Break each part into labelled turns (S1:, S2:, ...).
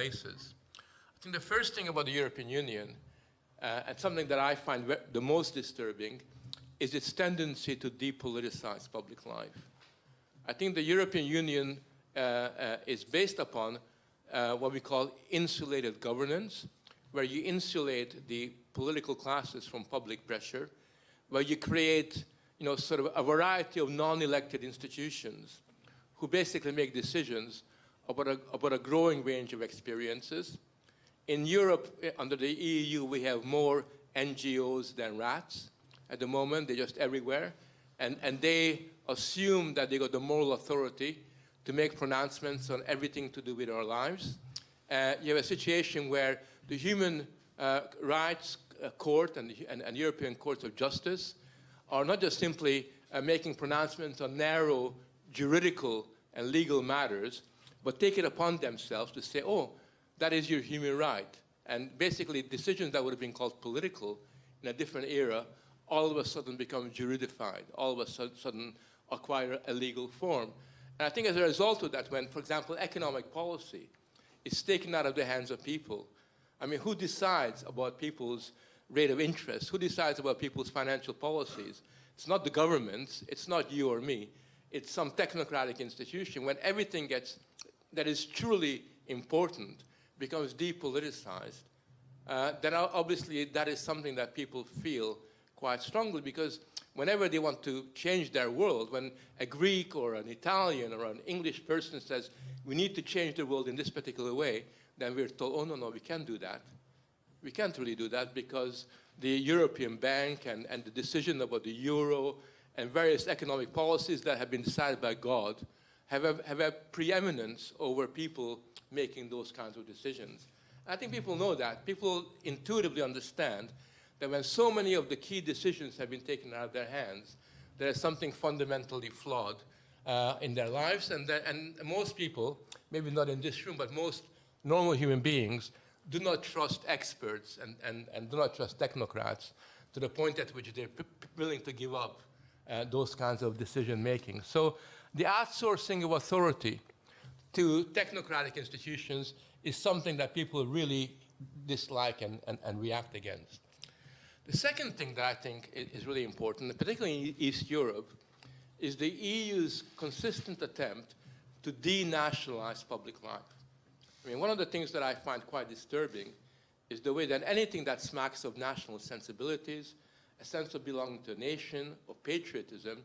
S1: places. I think the first thing about the European Union, and something that I find the most disturbing, is its tendency to depoliticize public life. I think the European Union is based upon what we call insulated governance, where you insulate the political classes from public pressure, where you create, sort of a variety of non-elected institutions who basically make decisions about a growing range of experiences. In Europe, under the EU, we have more NGOs than rats at the moment. They're just everywhere. And they assume that they got the moral authority to make pronouncements on everything to do with our lives. You have a situation where the Human Rights Court and European Courts of Justice are not just simply making pronouncements on narrow juridical and legal matters, but take it upon themselves to say, oh, that is your human right. And basically, decisions that would have been called political in a different era all of a sudden become juridified, all of a sudden acquire a legal form. And I think as a result of that, when, for example, economic policy is taken out of the hands of people, I mean, who decides about people's rate of interest? Who decides about people's financial policies? It's not the governments, it's not you or me, it's some technocratic institution. When everything that is truly important becomes depoliticized, then obviously that is something that people feel quite strongly, because whenever they want to change their world, when a Greek or an Italian or an English person says, we need to change the world in this particular way, then we're told, oh, no, we can't do that. We can't really do that because the European Bank and the decision about the euro and various economic policies that have been decided by God have a preeminence over people making those kinds of decisions. I think people know that. People intuitively understand that when so many of the key decisions have been taken out of their hands, there is something fundamentally flawed in their lives. And most people, maybe not in this room, but most normal human beings do not trust experts and do not trust technocrats to the point at which they're willing to give up those kinds of decision-making. So the outsourcing of authority to technocratic institutions is something that people really dislike and react against. The second thing that I think is really important, particularly in East Europe, is the EU's consistent attempt to denationalize public life. I mean, one of the things that I find quite disturbing is the way that anything that smacks of national sensibilities, a sense of belonging to a nation, or patriotism,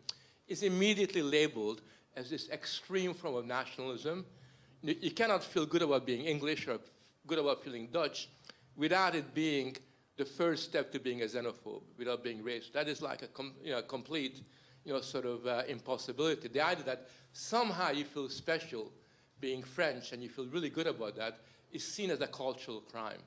S1: is immediately labeled as this extreme form of nationalism. You cannot feel good about being English or good about feeling Dutch without it being the first step to being a xenophobe, without being racist. That is like a complete sort of impossibility. The idea that somehow you feel special being French and you feel really good about that is seen as a cultural crime,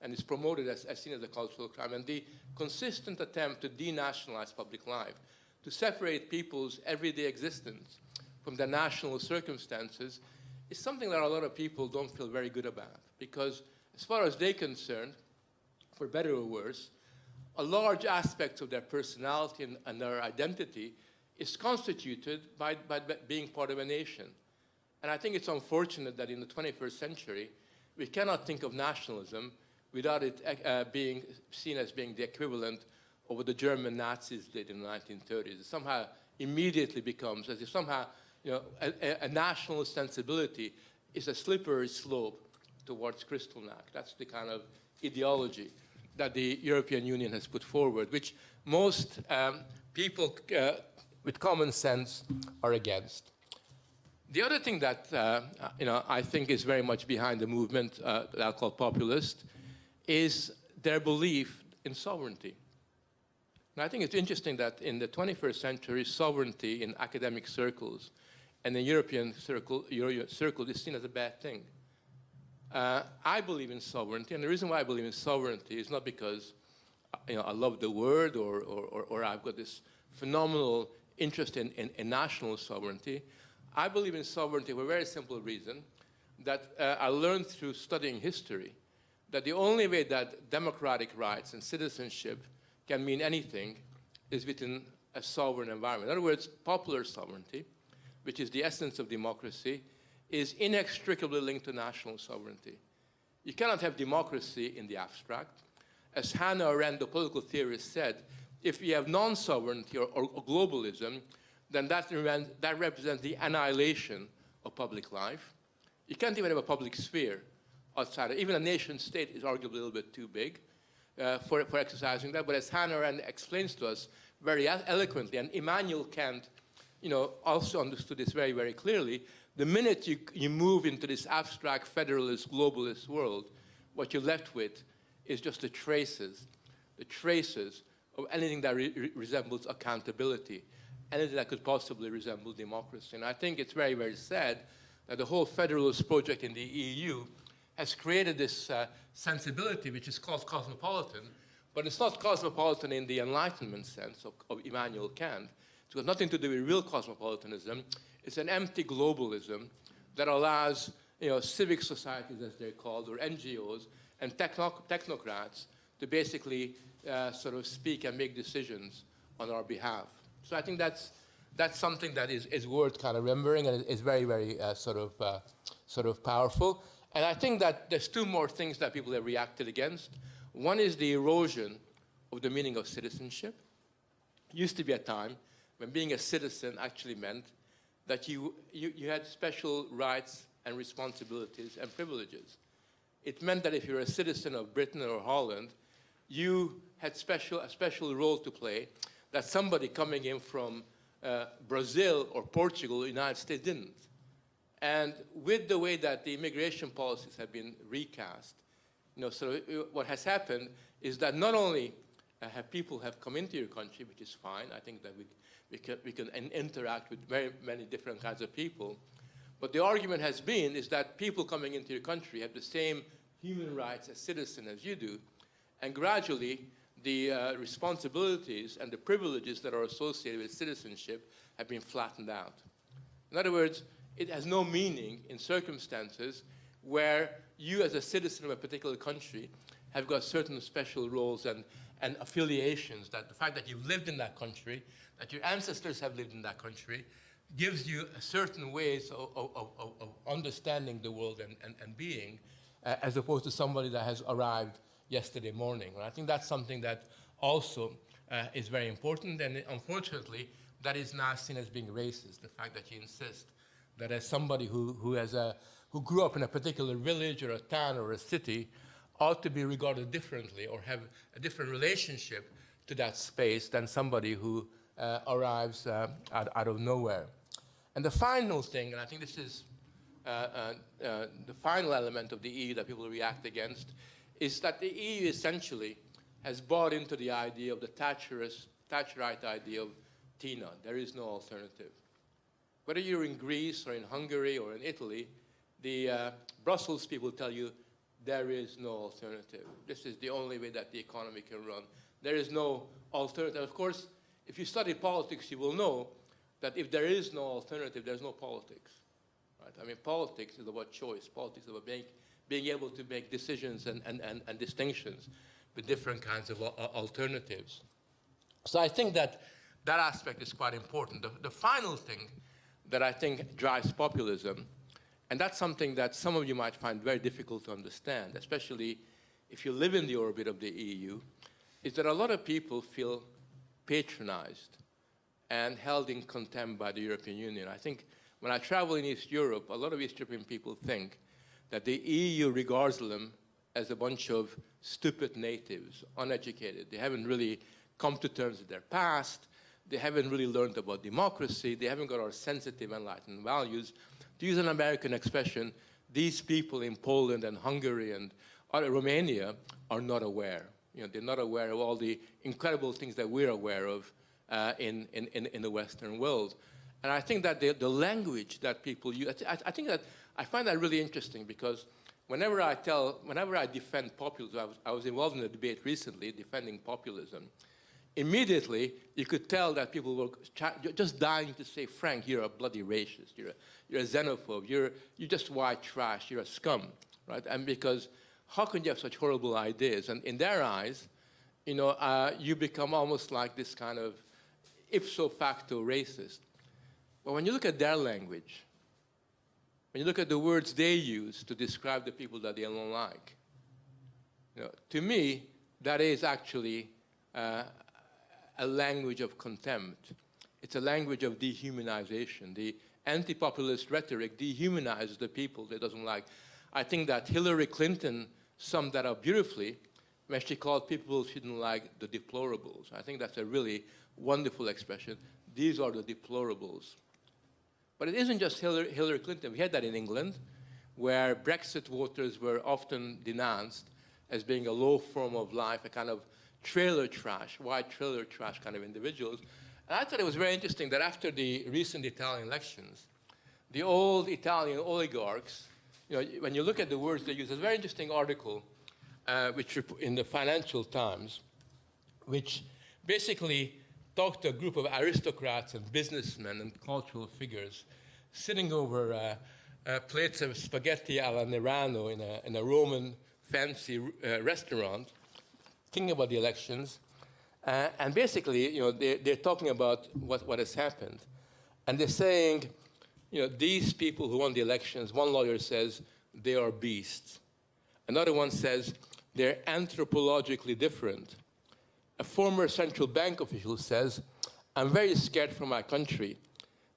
S1: and is promoted as seen as a cultural crime. And the consistent attempt to denationalize public life, to separate people's everyday existence from their national circumstances, is something that a lot of people don't feel very good about, because as far as they're concerned, for better or worse, a large aspect of their personality and their identity is constituted by being part of a nation. And I think it's unfortunate that in the 21st century, we cannot think of nationalism without it being seen as being the equivalent of what the German Nazis did in the 1930s. It somehow immediately becomes as if somehow a national sensibility is a slippery slope towards Kristallnacht. That's the kind of ideology that the European Union has put forward, which most people with common sense are against. The other thing that I think is very much behind the movement that I'll call populist is their belief in sovereignty. And I think it's interesting that in the 21st century, sovereignty in academic circles and the European circle is seen as a bad thing. I believe in sovereignty, and the reason why I believe in sovereignty is not because I love the word or I've got this phenomenal interest in national sovereignty. I believe in sovereignty for a very simple reason that I learned through studying history that the only way that democratic rights and citizenship can mean anything is within a sovereign environment. In other words, popular sovereignty, which is the essence of democracy, is inextricably linked to national sovereignty. You cannot have democracy in the abstract. As Hannah Arendt, the political theorist, said, if we have non-sovereignty or globalism, then that represents the annihilation of public life. You can't even have a public sphere outside. Even a nation state is arguably a little bit too big for exercising that. But as Hannah Arendt explains to us very eloquently, and Immanuel Kant also understood this very, very clearly, the minute you move into this abstract federalist, globalist world, what you're left with is just the traces of anything that resembles accountability, anything that could possibly resemble democracy. And I think it's very, very sad that the whole federalist project in the EU has created this sensibility which is called cosmopolitan, but it's not cosmopolitan in the Enlightenment sense of Immanuel Kant. It's got nothing to do with real cosmopolitanism. It's an empty globalism that allows civic societies, as they're called, or NGOs, and technocrats to basically sort of speak and make decisions on our behalf. So I think that's something that is worth kind of remembering, and is very, very sort of powerful. And I think that there's two more things that people have reacted against. One is the erosion of the meaning of citizenship. It used to be a time when being a citizen actually meant that you had special rights and responsibilities and privileges. It meant that if you're a citizen of Britain or Holland, you had a special role to play that somebody coming in from Brazil or Portugal or the United States didn't. And with the way that the immigration policies have been recast, so what has happened is that not only have people come into your country, which is fine, I think that we can interact with very many different kinds of people, but the argument has been is that people coming into your country have the same human rights as citizens as you do, and gradually the responsibilities and the privileges that are associated with citizenship have been flattened out. In other words, it has no meaning in circumstances where you as a citizen of a particular country have got certain special roles and affiliations, that the fact that you've lived in that country, that your ancestors have lived in that country, gives you a certain ways of understanding the world and being, as opposed to somebody that has arrived yesterday morning. And I think that's something that also is very important, and unfortunately, that is now seen as being racist, the fact that you insist that as somebody who grew up in a particular village or a town or a city ought to be regarded differently or have a different relationship to that space than somebody who arrives out of nowhere. And the final thing, and I think this is the final element of the EU that people react against, is that the EU essentially has bought into the idea of the Thatcherite idea of Tina, there is no alternative. Whether you're in Greece or in Hungary or in Italy, the Brussels people tell you there is no alternative. This is the only way that the economy can run. There is no alternative. Of course, if you study politics, you will know that if there is no alternative, there's no politics. Right? I mean, politics is about choice. Politics is about being able to make decisions and distinctions with different kinds of alternatives. So I think that that aspect is quite important. The final thing that I think drives populism, and that's something that some of you might find very difficult to understand, especially if you live in the orbit of the EU, is that a lot of people feel patronized and held in contempt by the European Union. I think when I travel in East Europe, a lot of East European people think that the EU regards them as a bunch of stupid natives, uneducated. They haven't really come to terms with their past. They haven't really learned about democracy. They haven't got our sensitive, enlightened values. To use an American expression, these people in Poland and Hungary and Romania are not aware. They're not aware of all the incredible things that we're aware of in the Western world. And I think that the language that people use, I find that really interesting, because whenever I defend populism, I was involved in a debate recently defending populism. Immediately, you could tell that people were just dying to say, Frank, you're a bloody racist, you're a xenophobe, you're just white trash, you're a scum, right? And because how can you have such horrible ideas? And in their eyes, you become almost like this kind of ipso facto racist. But when you look at their language, when you look at the words they use to describe the people that they don't like, to me, that is actually a language of contempt. It's a language of dehumanization. The anti-populist rhetoric dehumanizes the people they doesn't like. I think that Hillary Clinton summed that up beautifully when she called people she didn't like the deplorables. I think that's a really wonderful expression. These are the deplorables. But it isn't just Hillary Clinton. We had that in England, where Brexit voters were often denounced as being a low form of life, a kind of trailer trash, white trailer trash kind of individuals. And I thought it was very interesting that after the recent Italian elections, the old Italian oligarchs, when you look at the words they use, there's a very interesting article which in the Financial Times, which basically talked to a group of aristocrats and businessmen and cultural figures sitting over plates of spaghetti alla Nerano in a Roman fancy restaurant, thinking about the elections. And basically, they're talking about what has happened. And they're saying, these people who won the elections, one lawyer says, they are beasts. Another one says, they're anthropologically different. A former central bank official says, I'm very scared for my country.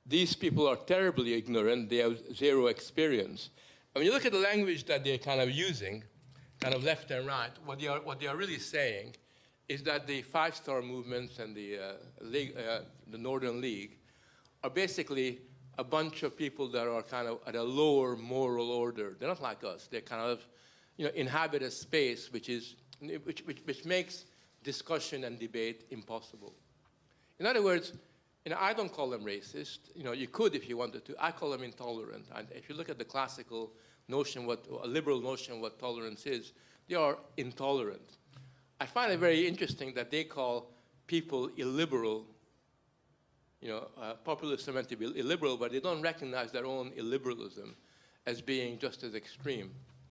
S1: These people are terribly ignorant. They have zero experience. And when you look at the language that they're kind of using, kind of left and right, what they are really saying is that the five-star movements and the Northern League are basically a bunch of people that are kind of at a lower moral order. They're not like us. They kind of inhabit a space which makes discussion and debate impossible. In other words, I don't call them racist. You could if you wanted to. I call them intolerant. And if you look at the classical notion, a liberal notion of what tolerance is, they are intolerant. I find it very interesting that they call people illiberal. Populists are meant to be illiberal, but they don't recognize their own illiberalism as being just as extreme.